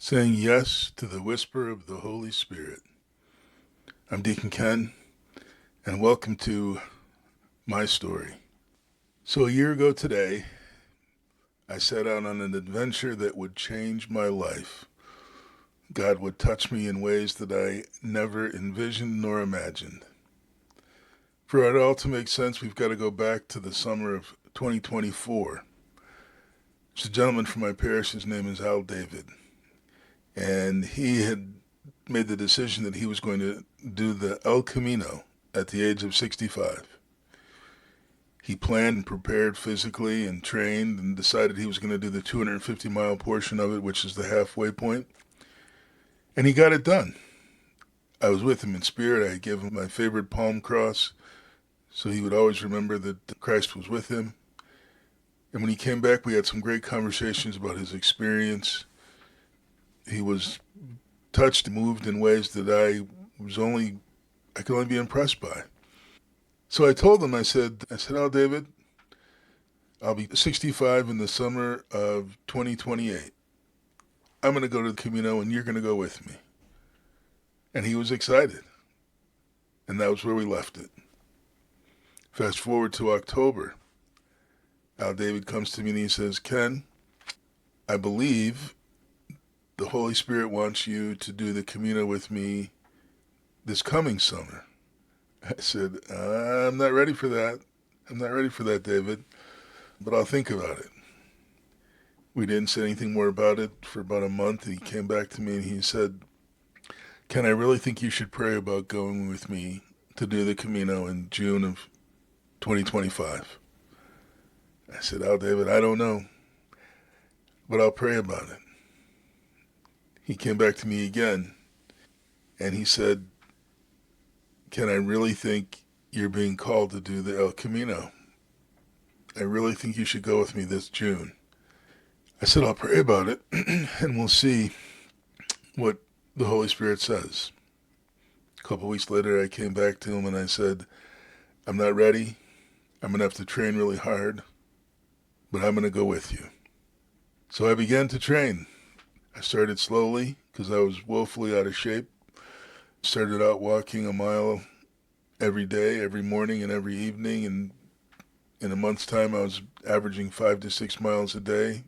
saying yes to the whisper of the Holy Spirit. I'm Deacon Ken, and welcome to my story. So, a year ago today, I set out on an adventure that would change my life. God would touch me in ways that I never envisioned nor imagined. For it all to make sense, we've got to go back to the summer of 2024. There's a gentleman from my parish, his name is Al David, and he had made the decision that he was going to do the El Camino at the age of 65. He planned and prepared physically and trained and decided he was going to do the 250-mile portion of it, which is the halfway point. And he got it done. I was with him in spirit. I gave him my favorite palm cross so he would always remember that Christ was with him. And when he came back, we had some great conversations about his experience. He was touched and moved in ways that I could only be impressed by. So I told him, I said, "Oh, David, I'll be 65 in the summer of 2028. I'm going to go to the Camino and you're going to go with me." And he was excited. And that was where we left it. Fast forward to October. Al David comes to me and he says, "Ken, I believe the Holy Spirit wants you to do the Camino with me this coming summer." I said, "I'm not ready for that. I'm not ready for that, David, but I'll think about it." We didn't say anything more about it for about a month. He came back to me and he said, "Ken, I really think you should pray about going with me to do the Camino in June of 2025. I said, "Oh, David, I don't know, but I'll pray about it." He came back to me again and he said, "Ken, I really think you're being called to do the El Camino. I really think you should go with me this June." I said, "I'll pray about it and we'll see what the Holy Spirit says." A couple of weeks later, I came back to him and I said, "I'm not ready. I'm going to have to train really hard, but I'm going to go with you." So I began to train. I started slowly because I was woefully out of shape. Started out walking a mile every day, every morning and every evening, and in a month's time I was averaging 5 to 6 miles a day.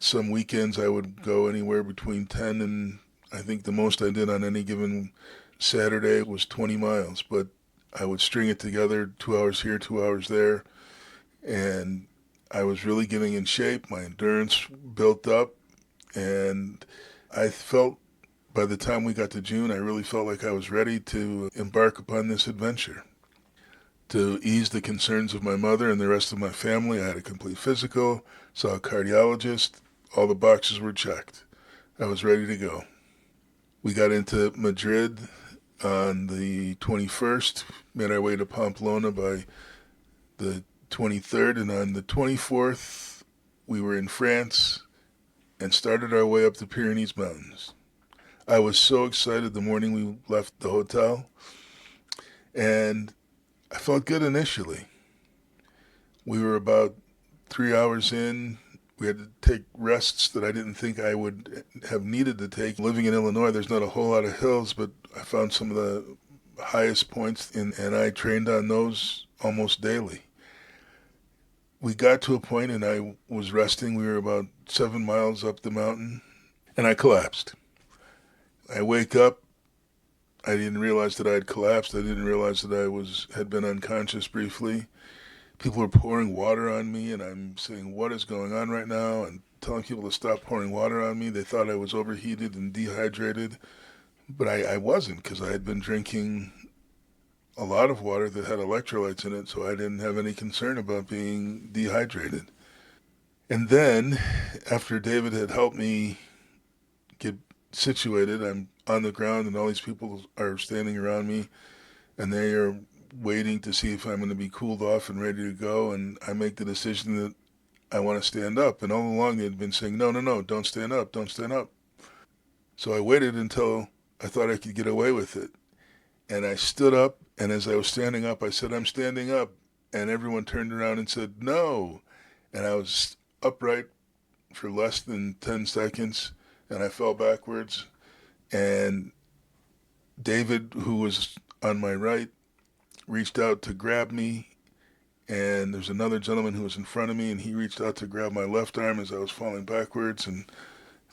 Some weekends I would go anywhere between 10 and I think the most I did on any given Saturday was 20 miles, but I would string it together, 2 hours here, 2 hours there, and I was really getting in shape. My endurance built up, and I felt by the time we got to June, I really felt like I was ready to embark upon this adventure. To ease the concerns of my mother and the rest of my family, I had a complete physical, saw a cardiologist, all the boxes were checked. I was ready to go. We got into Madrid on the 21st, made our way to Pamplona by the 23rd, and on the 24th, we were in France and started our way up the Pyrenees Mountains. I was so excited the morning we left the hotel, and I felt good initially. We were about 3 hours in. We had to take rests that I didn't think I would have needed to take. Living in Illinois, there's not a whole lot of hills, but I found some of the highest points, and I trained on those almost daily. We got to a point and I was resting. We were about 7 miles up the mountain, and I collapsed. I wake up. I didn't realize that I had collapsed. I didn't realize that had been unconscious briefly. People were pouring water on me, and I'm saying, "What is going on right now?" and telling people to stop pouring water on me. They thought I was overheated and dehydrated, but I wasn't, because I had been drinking a lot of water that had electrolytes in it, so I didn't have any concern about being dehydrated. And then, after David had helped me get situated, I'm on the ground and all these people are standing around me and they are waiting to see if I'm going to be cooled off and ready to go, and I make the decision that I want to stand up. And all along they'd been saying, "No, no, no, don't stand up, don't stand up." So I waited until I thought I could get away with it. And I stood up, and as I was standing up, I said, "I'm standing up." And everyone turned around and said, "No." And I was upright for less than 10 seconds. and I fell backwards. And David, who was on my right, reached out to grab me. And there's another gentleman who was in front of me, and he reached out to grab my left arm as I was falling backwards. And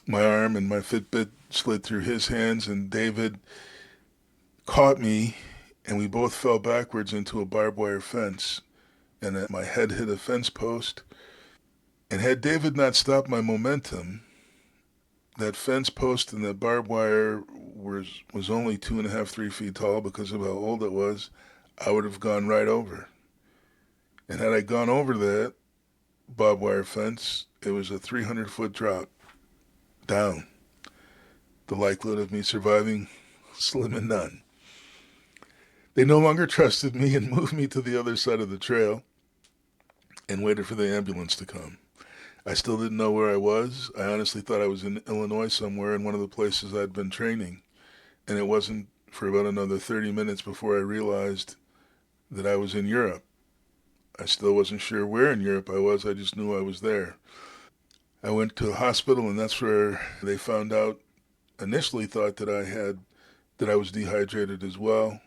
my arm and my Fitbit slid through his hands, and David caught me, and we both fell backwards into a barbed wire fence. And my head hit a fence post. And had David not stopped my momentum, that fence post and the barbed wire was only 2.5, 3 feet tall because of how old it was. I would have gone right over. And had I gone over that barbed wire fence, it was a 300-foot drop down. The likelihood of me surviving, slim and none. They no longer trusted me and moved me to the other side of the trail and waited for the ambulance to come. I still didn't know where I was. I honestly thought I was in Illinois somewhere in one of the places I'd been training. And it wasn't for about another 30 minutes before I realized that I was in Europe. I still wasn't sure where in Europe I was. I just knew I was there. I went to the hospital, and that's where they found out, initially thought that I was dehydrated as well.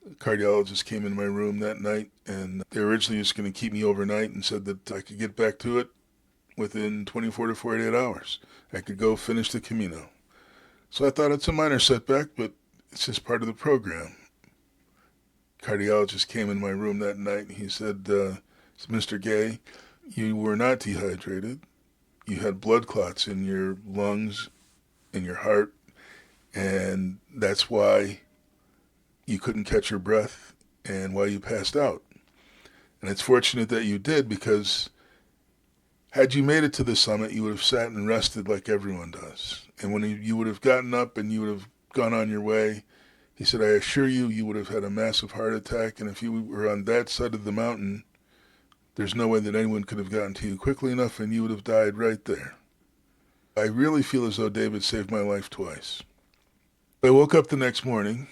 The cardiologist came in my room that night, and they were originally just going to keep me overnight and said that I could get back to it within 24 to 48 hours. I could go finish the Camino. So I thought it's a minor setback, but it's just part of the program. Cardiologist came in my room that night, and he said, Mr. Gay, you were not dehydrated. You had blood clots in your lungs, in your heart, and that's why you couldn't catch your breath and why you passed out. And it's fortunate that you did, because had you made it to the summit, you would have sat and rested like everyone does. And when you would have gotten up and you would have gone on your way, he said, I assure you, you would have had a massive heart attack. And if you were on that side of the mountain, there's no way that anyone could have gotten to you quickly enough, and you would have died right there. I really feel as though David saved my life twice. I woke up the next morning.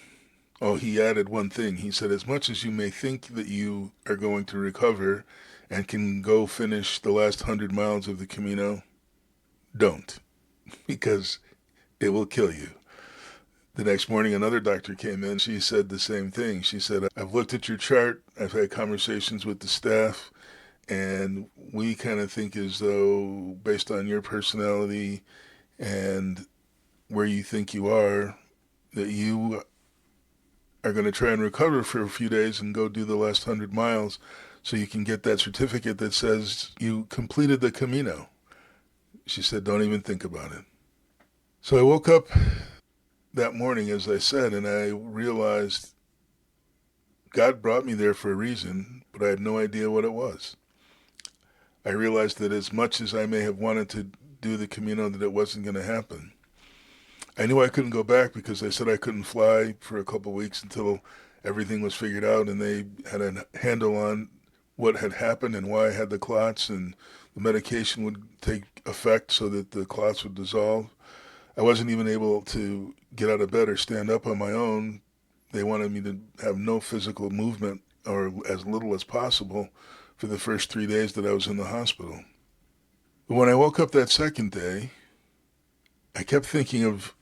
Oh, he added one thing. He said, as much as you may think that you are going to recover and can go finish the last 100 miles of the Camino, don't, because it will kill you. The next morning, another doctor came in. She said the same thing. She said, I've looked at your chart. I've had conversations with the staff, and we kind of think as though, based on your personality and where you think you are, that you are going to try and recover for a few days and go do the last 100 miles so you can get that certificate that says you completed the Camino. She said, don't even think about it. So I woke up that morning, as I said, and I realized God brought me there for a reason, but I had no idea what it was. I realized that as much as I may have wanted to do the Camino, that it wasn't going to happen. I knew I couldn't go back because they said I couldn't fly for a couple of weeks until everything was figured out and they had a handle on what had happened and why I had the clots, and the medication would take effect so that the clots would dissolve. I wasn't even able to get out of bed or stand up on my own. They wanted me to have no physical movement, or as little as possible, for the first 3 days that I was in the hospital. But when I woke up that second day, I kept thinking of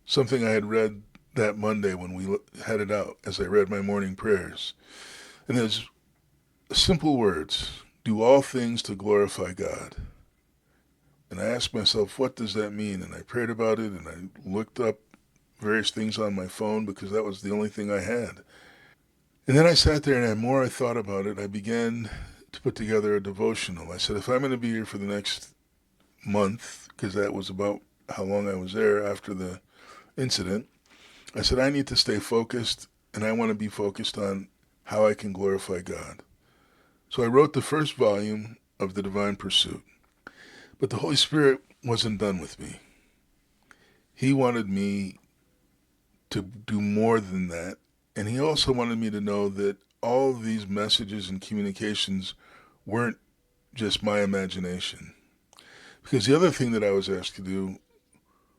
something I had read that Monday when we headed out, as I read my morning prayers. And there's simple words: do all things to glorify God. And I asked myself, what does that mean? And I prayed about it, and I looked up various things on my phone because that was the only thing I had. And then I sat there, and the more I thought about it, I began to put together a devotional. I said, if I'm going to be here for the next month, because that was about how long I was there after the incident, I said, I need to stay focused, and I want to be focused on how I can glorify God. So I wrote the first volume of The Divine Pursuit. But the Holy Spirit wasn't done with me. He wanted me to do more than that. And he also wanted me to know that all of these messages and communications weren't just my imagination. Because the other thing that I was asked to do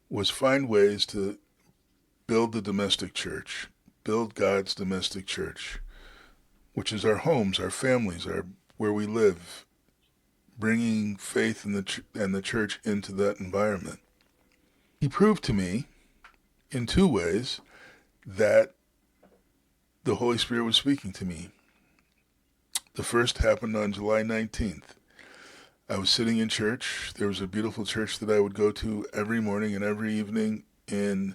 was find ways to build the domestic church, build God's domestic church, which is our homes, our families, where we live, bringing faith in and the church into that environment. He proved to me in two ways that the Holy Spirit was speaking to me. The first happened on July 19th. I was sitting in church. There was a beautiful church that I would go to every morning and every evening in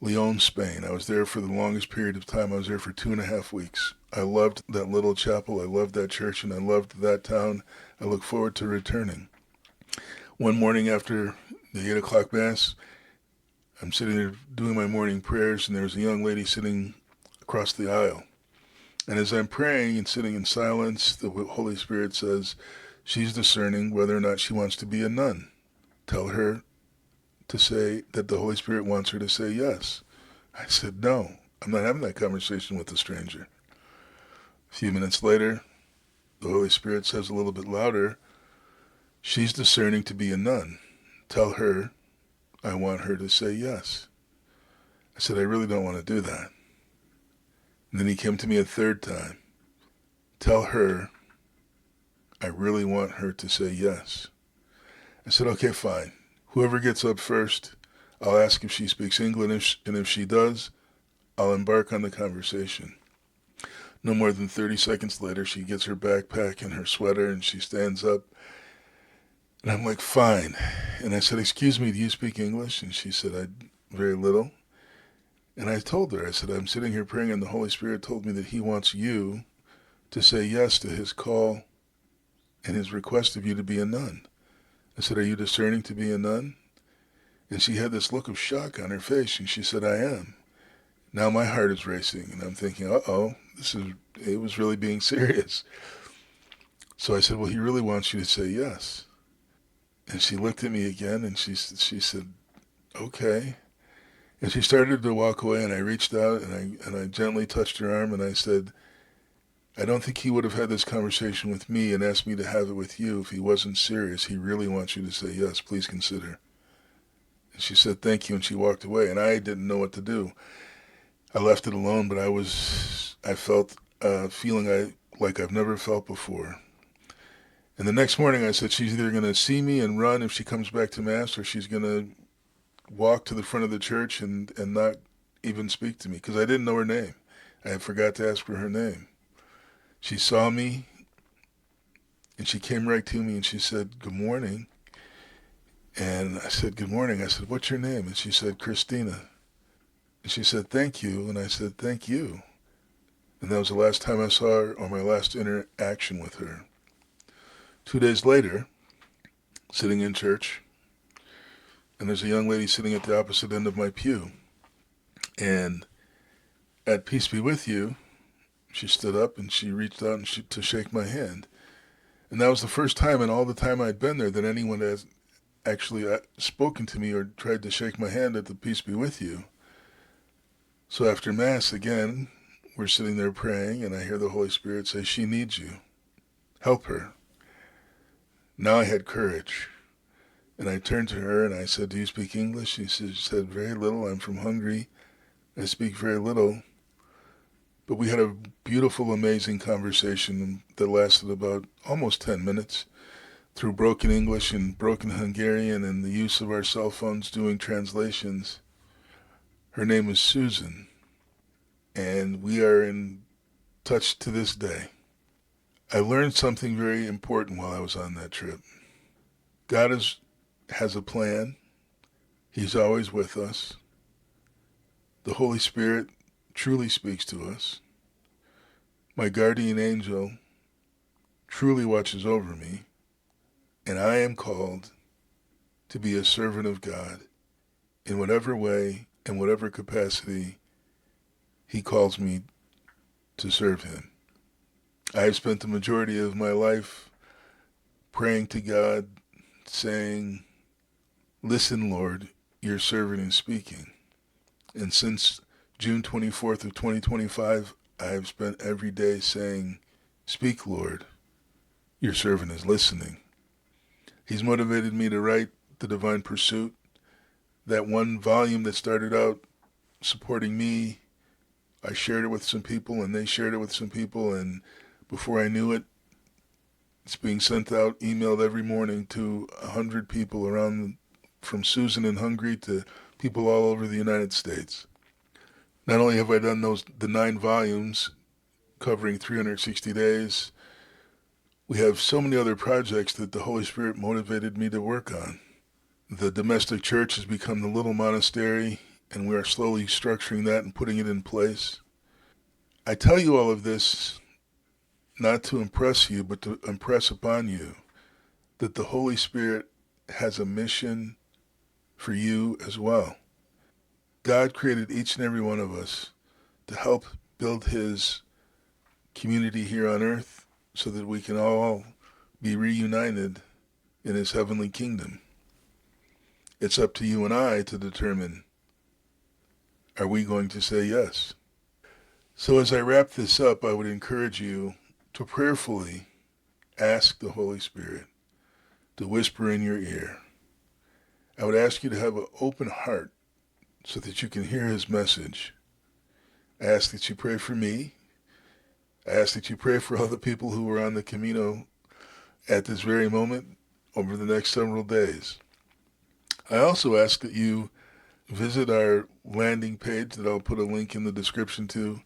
Leon, Spain. I was there for the longest period of time. I was there for 2.5 weeks. I loved that little chapel. I loved that church, and I loved that town. I look forward to returning. One morning after the 8 o'clock Mass, I'm sitting there doing my morning prayers, and there's a young lady sitting across the aisle. And as I'm praying and sitting in silence, the Holy Spirit says, she's discerning whether or not she wants to be a nun. Tell her to say that the Holy Spirit wants her to say yes. I said, no, I'm not having that conversation with a stranger. A few minutes later, the Holy Spirit says a little bit louder, she's discerning to be a nun. Tell her I want her to say yes. I said, I really don't want to do that. And then he came to me a third time. Tell her I really want her to say yes. I said, okay, fine. Whoever gets up first, I'll ask if she speaks English, and if she does, I'll embark on the conversation. No more than 30 seconds later, she gets her backpack and her sweater, and she stands up. And I'm like, fine. And I said, excuse me, do you speak English? And she said, very little. And I told her, I said, I'm sitting here praying, and the Holy Spirit told me that he wants you to say yes to his call and his request of you to be a nun. I said, are you discerning to be a nun? And she had this look of shock on her face, and she said, I am. Now my heart is racing, and I'm thinking, it was really being serious. So I said, well, he really wants you to say yes. And she looked at me again, and she said, okay. And she started to walk away, and I reached out, and I gently touched her arm, and I said, I don't think he would have had this conversation with me and asked me to have it with you if he wasn't serious. He really wants you to say yes. Please consider. And she said, thank you, and she walked away, and I didn't know what to do. I left it alone, but I felt a feeling like I've never felt before. And the next morning I said, she's either going to see me and run if she comes back to Mass, or she's going to walk to the front of the church and not even speak to me, because I didn't know her name. I forgot to ask for her name. She saw me, and she came right to me, and she said, good morning. And I said, good morning. I said, what's your name? And she said, Christina. And she said, thank you. And I said, thank you. And that was the last time I saw her, or my last interaction with her. 2 days later, sitting in church, and there's a young lady sitting at the opposite end of my pew. And at Peace Be With You, she stood up and she reached out to shake my hand. And that was the first time in all the time I'd been there that anyone has actually spoken to me or tried to shake my hand at the Peace Be With You. So after Mass, again, we're sitting there praying, and I hear the Holy Spirit say, she needs you. Help her. Now I had courage. And I turned to her and I said, do you speak English? She said, very little. I'm from Hungary. I speak very little. But we had a beautiful, amazing conversation that lasted about almost 10 minutes through broken English and broken Hungarian and the use of our cell phones doing translations. Her name is Susan, and we are in touch to this day. I learned something very important while I was on that trip. God has a plan. He's always with us. The Holy Spirit truly speaks to us. My guardian angel truly watches over me, and I am called to be a servant of God in whatever way and whatever capacity he calls me to serve him. I have spent the majority of my life praying to God, saying, listen, Lord, your servant is speaking. And since June 24th of 2025, I have spent every day saying, speak, Lord, your servant is listening. He's motivated me to write The Divine Pursuit, that one volume that started out supporting me. I shared it with some people, and they shared it with some people, and before I knew it, It's being sent out, emailed every morning to 100 people around, from Susan in Hungary to people all over the United States. Not only have I done the 9 volumes covering 360 days, we have so many other projects that the Holy Spirit motivated me to work on. The domestic church has become the little monastery, and we are slowly structuring that and putting it in place. I tell you all of this not to impress you, but to impress upon you that the Holy Spirit has a mission for you as well. God created each and every one of us to help build his community here on earth so that we can all be reunited in his heavenly kingdom. It's up to you and I to determine, are we going to say yes? So as I wrap this up, I would encourage you to prayerfully ask the Holy Spirit to whisper in your ear. I would ask you to have an open heart so that you can hear his message. I ask that you pray for me. I ask that you pray for all the people who are on the Camino at this very moment over the next several days. I also ask that you visit our landing page that I'll put a link in the description to,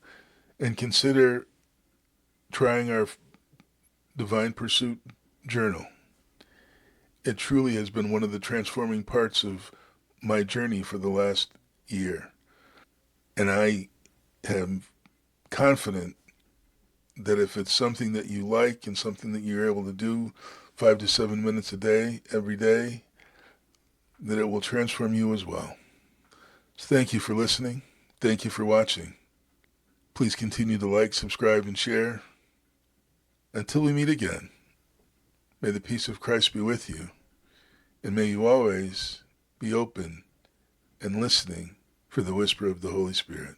and consider trying our Divine Pursuit journal. It truly has been one of the transforming parts of my journey for the last year. And I am confident that if it's something that you like and something that you're able to do 5 to 7 minutes a day, every day, that it will transform you as well. So thank you for listening. Thank you for watching. Please continue to like, subscribe, and share. Until we meet again, may the peace of Christ be with you, and may you always be open and listening for the whisper of the Holy Spirit.